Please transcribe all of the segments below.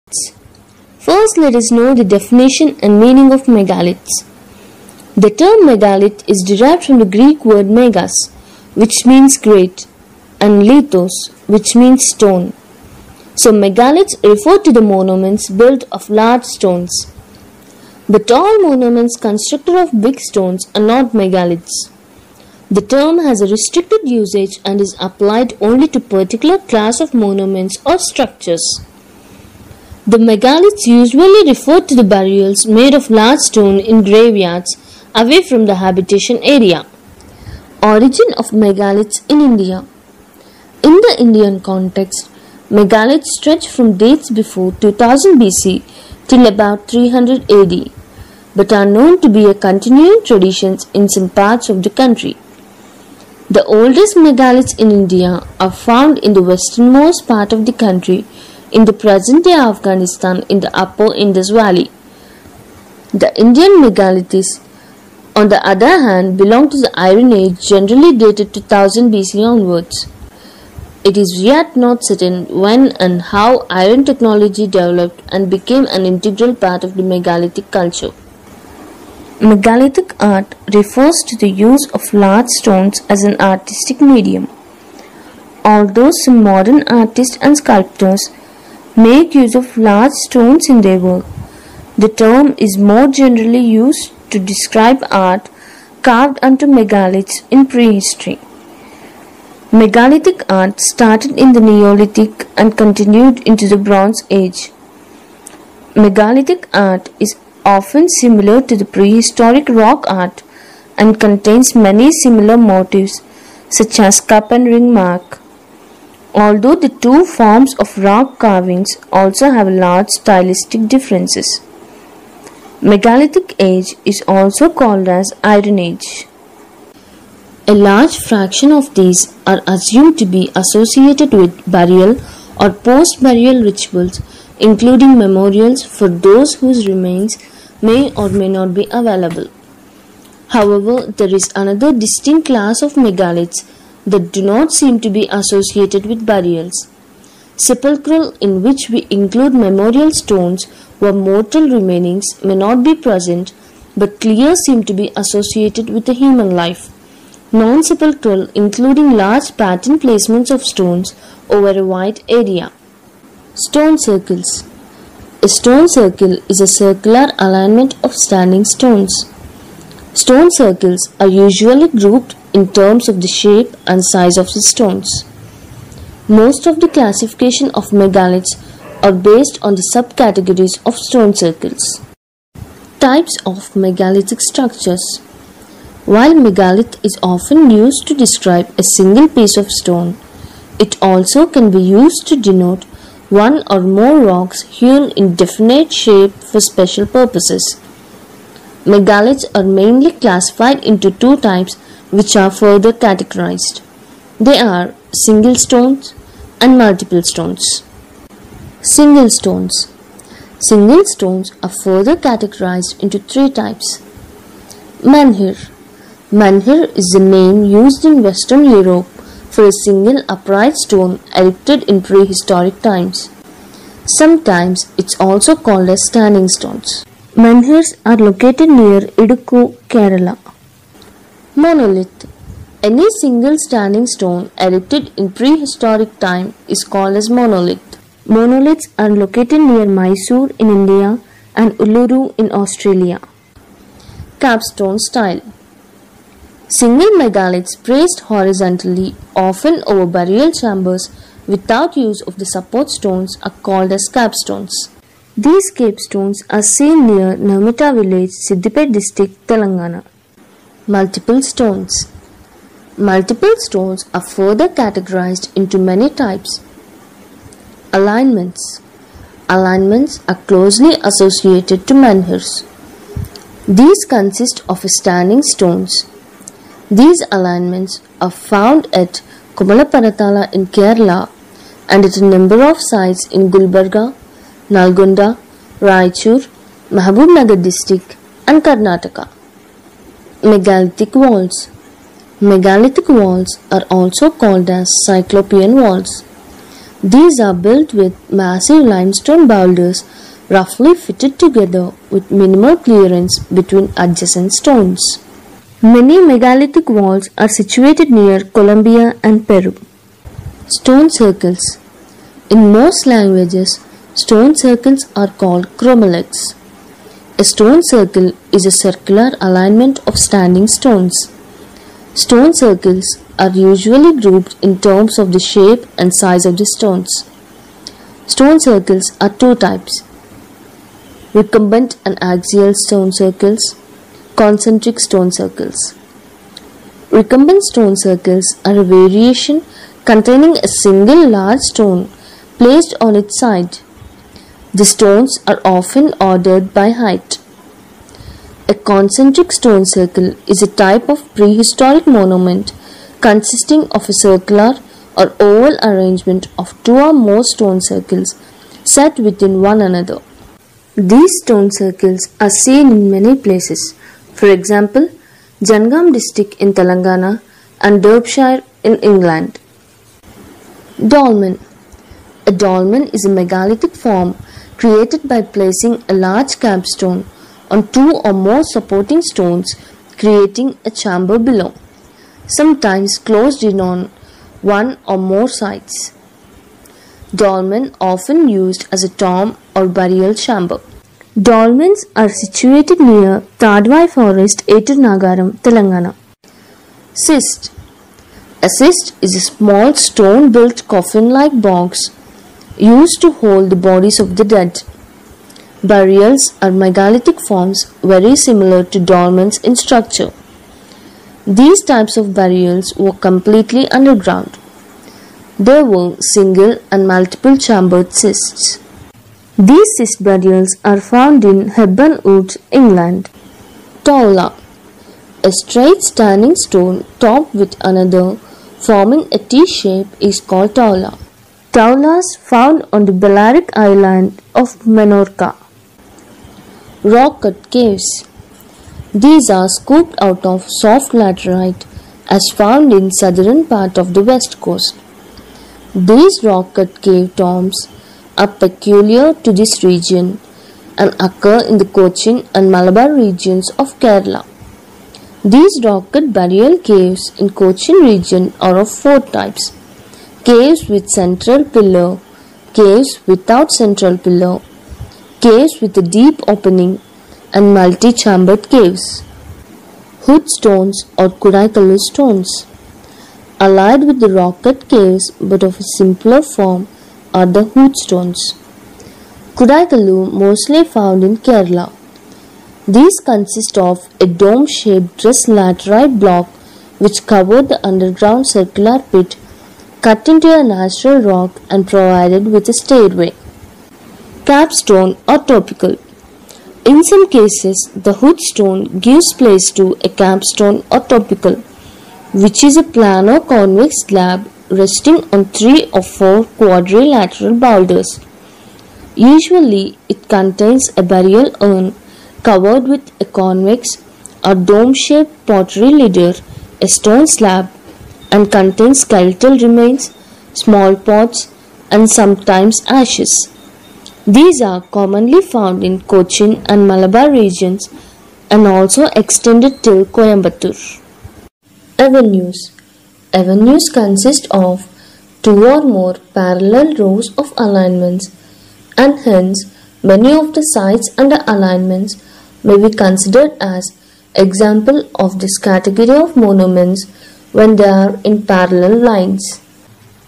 First, let us know the definition and meaning of megaliths. The term megalith is derived from the Greek word megas, which means great, and lithos, which means stone. So megaliths refer to the monuments built of large stones. But all monuments constructed of big stones are not megaliths. The term has a restricted usage and is applied only to particular class of monuments or structures. The megaliths usually refer to the burials made of large stone in graveyards away from the habitation area. Origin of megaliths in India. In the Indian context, megaliths stretch from dates before 2000 BC till about 300 AD, but are known to be a continuing tradition in some parts of the country. The oldest megaliths in India are found in the westernmost part of the country in the present-day Afghanistan in the upper Indus Valley. The Indian megaliths, on the other hand, belong to the Iron Age, generally dated to 1000 BC onwards. It is yet not certain when and how iron technology developed and became an integral part of the megalithic culture. Megalithic art refers to the use of large stones as an artistic medium. Although some modern artists and sculptors make use of large stones in their work, the term is more generally used to describe art carved onto megaliths in prehistory. Megalithic art started in the Neolithic and continued into the Bronze Age. Megalithic art is often similar to the prehistoric rock art and contains many similar motifs such as cup and ring mark. Although the two forms of rock carvings also have large stylistic differences. Megalithic Age is also called as Iron Age. A large fraction of these are assumed to be associated with burial or post-burial rituals, including memorials for those whose remains may or may not be available. However, there is another distinct class of megaliths that do not seem to be associated with burials. Sepulchral, in which we include memorial stones where mortal remainings may not be present but clear seem to be associated with a human life. Non-sepulchral, including large pattern placements of stones over a wide area. Stone circles. A stone circle is a circular alignment of standing stones. Stone circles are usually grouped in terms of the shape and size of the stones. Most of the classification of megaliths are based on the subcategories of stone circles. Types of megalithic structures. While megalith is often used to describe a single piece of stone, it also can be used to denote one or more rocks hewn in definite shape for special purposes. Megaliths are mainly classified into two types which are further categorized. They are single stones and multiple stones. Single stones. Single stones are further categorized into three types. Menhir. Menhir is the name used in Western Europe for a single upright stone erected in prehistoric times. Sometimes it's also called as standing stones. Menhirs are located near Idukku, Kerala. Monolith. Any single standing stone erected in prehistoric time is called as monolith. Monoliths are located near Mysore in India and Uluru in Australia. Capstone Style. Single megaliths placed horizontally, often over burial chambers without use of the support stones, are called as capstones. These capstones are seen near Namita village, Siddipet district, Telangana. Multiple stones. Multiple stones are further categorized into many types. Alignments. Alignments are closely associated to menhirs. These consist of standing stones. These alignments are found at Tallah in Kerala and at a number of sites in Gulbarga, Nalgonda, Raichur, Mahabubnagar district and Karnataka. Megalithic walls. Megalithic walls are also called as cyclopean walls. These are built with massive limestone boulders roughly fitted together with minimal clearance between adjacent stones. Many megalithic walls are situated near Colombia and Peru. Stone circles. In most languages, stone circles are called chromoliths. A stone circle is a circular alignment of standing stones. Stone circles are usually grouped in terms of the shape and size of the stones. Stone circles are two types: recumbent and axial stone circles, concentric stone circles. Recumbent stone circles are a variation containing a single large stone placed on its side. The stones are often ordered by height. A concentric stone circle is a type of prehistoric monument consisting of a circular or oval arrangement of two or more stone circles set within one another. These stone circles are seen in many places. For example, Jangam district in Telangana and Derbyshire in England. Dolmen. A dolmen is a megalithic form created by placing a large capstone on two or more supporting stones, creating a chamber below, sometimes closed in on one or more sides. Dolmen often used as a tomb or burial chamber. Dolmens are situated near Tadwai Forest, Etur Nagaram, Telangana. Cist. A cist is a small stone-built coffin-like box used to hold the bodies of the dead. Burials are megalithic forms very similar to dolmens in structure. These types of burials were completely underground. There were single and multiple chambered cists. These cist burials are found in Hebburn Woods, England. Tallah. A straight standing stone topped with another forming a T shape is called Tallah. Tallahs found on the Balearic island of Menorca. Rock-cut caves. These are scooped out of soft laterite as found in southern part of the west coast. These rock-cut cave tombs are peculiar to this region and occur in the Cochin and Malabar regions of Kerala. These rock-cut burial caves in Cochin region are of four types: caves with central pillar, caves without central pillar, caves with a deep opening, and multi-chambered caves. Hood stones or Kudaikalu stones. Allied with the rock-cut caves but of a simpler form are the hood stones. Kudaikalu mostly found in Kerala. These consist of a dome-shaped dressed laterite block which covered the underground circular pit cut into a natural rock and provided with a stairway. Capstone or topical. In some cases, the hood stone gives place to a capstone or topical, which is a plano convex slab resting on 3 or 4 quadrilateral boulders. Usually, it contains a burial urn covered with a convex or dome-shaped pottery litter, a stone slab, and contains skeletal remains, small pots, and sometimes ashes. These are commonly found in Cochin and Malabar regions and also extended till Coimbatore. Avenues. Avenues consist of 2 or more parallel rows of alignments, and hence many of the sites under alignments may be considered as example of this category of monuments when they are in parallel lines.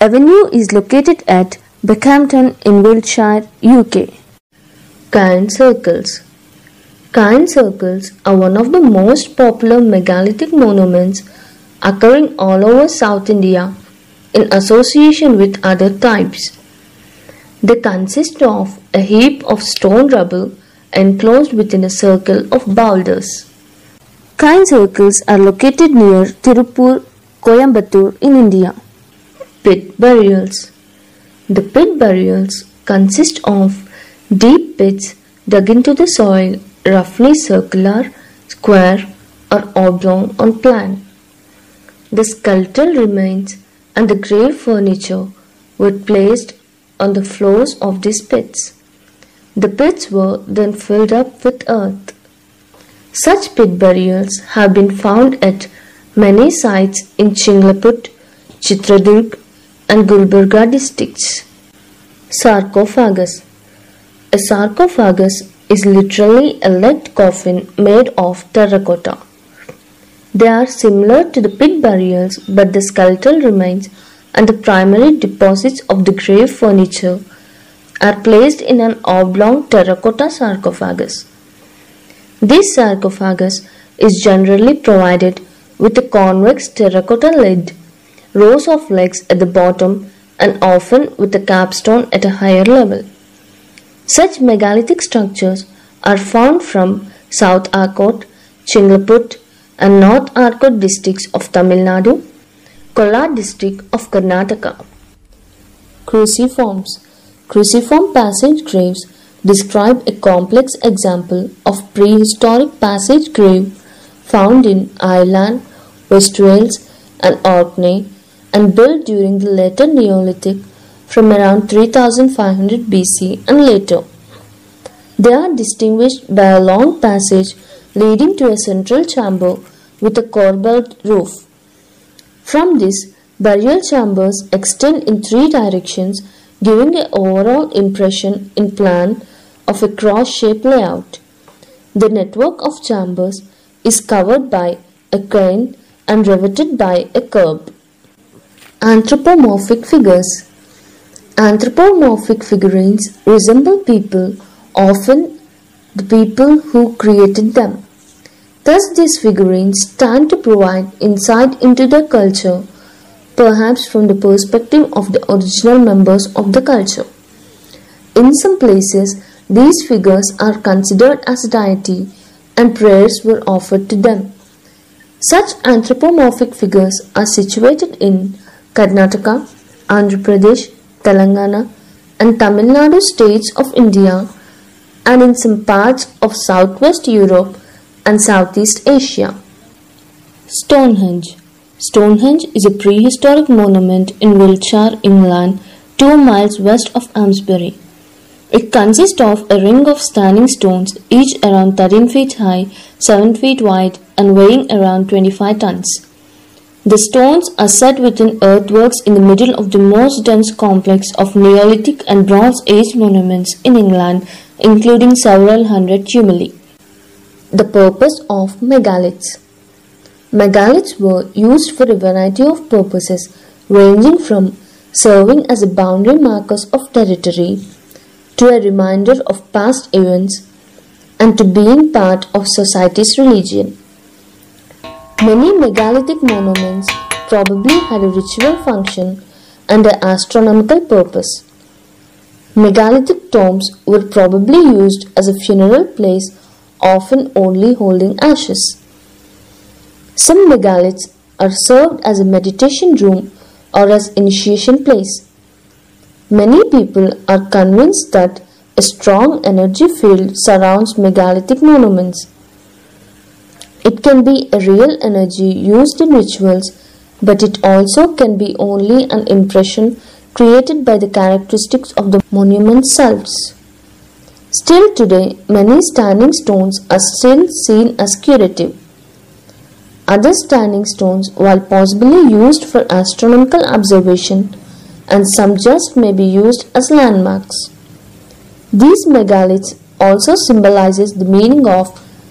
Avenue is located at Beckhampton in Wiltshire, UK. Cairn circles. Cairn circles are one of the most popular megalithic monuments occurring all over South India in association with other types. They consist of a heap of stone rubble enclosed within a circle of boulders. Cairn circles are located near Tirupur, Coimbatore in India. Pit burials. The pit burials consist of deep pits dug into the soil, roughly circular, square, or oblong on plan. The skeletal remains and the grave furniture were placed on the floors of these pits. The pits were then filled up with earth. Such pit burials have been found at many sites in Chinglaput, Chitradurg and Gulbarga districts. Sarcophagus. A sarcophagus is literally a lead coffin made of terracotta. They are similar to the pit burials, but the skeletal remains and the primary deposits of the grave furniture are placed in an oblong terracotta sarcophagus. This sarcophagus is generally provided with a convex terracotta lid, rows of legs at the bottom, and often with a capstone at a higher level. Such megalithic structures are found from South Arcot, Chinglaput, and North Arcot districts of Tamil Nadu, Kolar district of Karnataka. Cruciforms. Cruciform passage graves describe a complex example of prehistoric passage grave found in Ireland, West Wales, and Orkney, and built during the later Neolithic from around 3500 BC and later. They are distinguished by a long passage leading to a central chamber with a corbelled roof. From this, burial chambers extend in three directions, giving an overall impression in plan of a cross-shaped layout. The network of chambers is covered by a crane and riveted by a curb. Anthropomorphic figures. Anthropomorphic figurines resemble people, often the people who created them. Thus, these figurines stand to provide insight into their culture, perhaps from the perspective of the original members of the culture. In some places, these figures are considered as deity and prayers were offered to them. Such anthropomorphic figures are situated in Karnataka, Andhra Pradesh, Telangana, and Tamil Nadu states of India, and in some parts of Southwest Europe and Southeast Asia. Stonehenge. Stonehenge is a prehistoric monument in Wiltshire, England, 2 miles west of Amesbury. It consists of a ring of standing stones, each around 13 feet high, 7 feet wide, and weighing around 25 tons. The stones are set within earthworks in the middle of the most dense complex of Neolithic and Bronze Age monuments in England, including several hundred tumuli. The purpose of megaliths. Megaliths were used for a variety of purposes, ranging from serving as a boundary markers of territory, to a reminder of past events, and to being part of society's religion. Many megalithic monuments probably had a ritual function and an astronomical purpose. Megalithic tombs were probably used as a funeral place, often only holding ashes. Some megaliths are served as a meditation room or as initiation place. Many people are convinced that a strong energy field surrounds megalithic monuments. It can be a real energy used in rituals, but it also can be only an impression created by the characteristics of the monument selves. Still today, many standing stones are still seen as curative. Other standing stones, while possibly used for astronomical observation, and some just may be used as landmarks. These megaliths also symbolizes the meaning of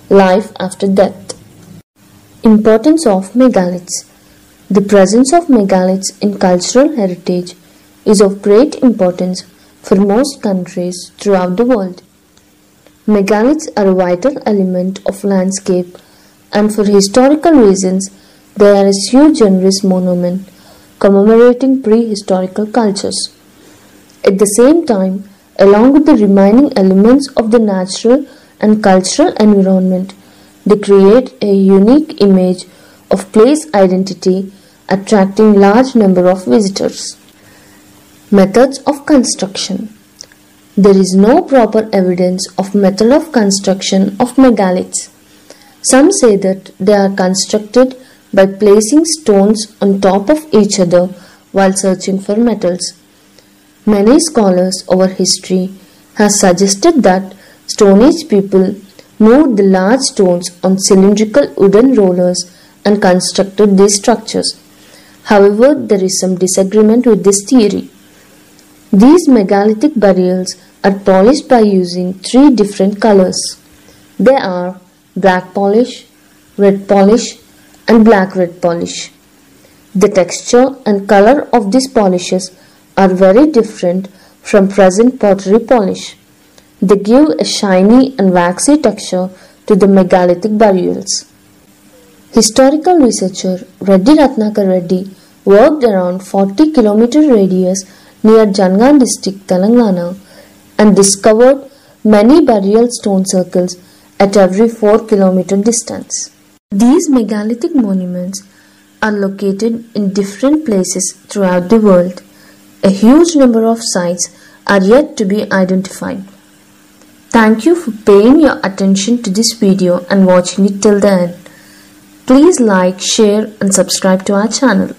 life after death. Importance of megaliths. The presence of megaliths in cultural heritage is of great importance for most countries throughout the world. Megaliths are a vital element of landscape, and for historical reasons they are a sui generis monument commemorating prehistorical cultures. At the same time, along with the remaining elements of the natural and cultural environment, they create a unique image of place identity, attracting large number of visitors. Methods of construction. There is no proper evidence of method of construction of megaliths. Some say that they are constructed by placing stones on top of each other while searching for metals. Many scholars over history have suggested that Stone Age people moved the large stones on cylindrical wooden rollers and constructed these structures. However, there is some disagreement with this theory. These megalithic burials are polished by using 3 different colors. They are black polish, red polish, and black red polish. The texture and color of these polishes are very different from present pottery polish. They give a shiny and waxy texture to the megalithic burials. Historical researcher Reddy Ratnakar Reddy worked around 40 km radius near Jangan district, Telangana, and discovered many burial stone circles at every 4 km distance. These megalithic monuments are located in different places throughout the world. A huge number of sites are yet to be identified. Thank you for paying your attention to this video and watching it till the end. Please like, share and subscribe to our channel.